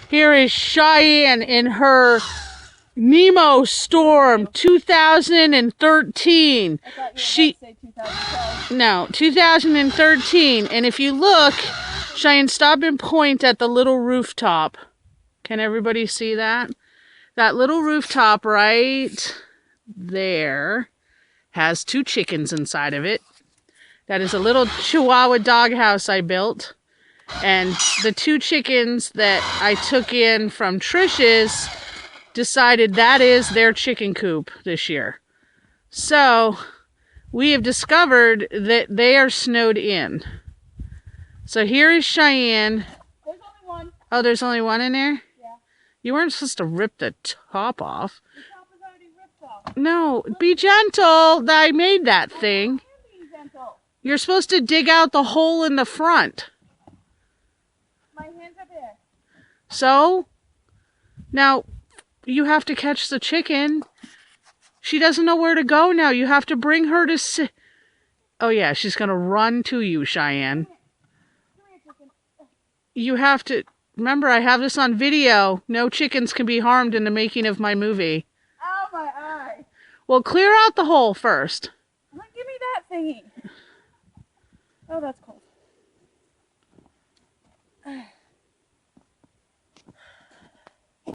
Here is Cheyenne in her Nemo storm 2013. I thought you were about to say 2012. No, 2013. And if you look, Cheyenne, stop and point at the little rooftop. Can everybody see that? That little rooftop right there has 2 chickens inside of it. That is a little Chihuahua doghouse I built. And the 2 chickens that I took in from Trish's decided that is their chicken coop this year. So we have discovered that they are snowed in. So here is Cheyenne. There's only one. Oh, there's only one in there? Yeah. You weren't supposed to rip the top off. The top is already ripped off. No, be gentle. I made that thing. I am being gentle. You're supposed to dig out the hole in the front. My hands are there. So, now you have to catch the chicken. She doesn't know where to go now. You have to bring her to sit. Oh yeah, she's going to run to you, Cheyenne. Come here, chicken. You have to... Remember, I have this on video. No chickens can be harmed in the making of my movie. Ow, my eye. Well, clear out the hole first. Give me that thingy. Oh, that's cold.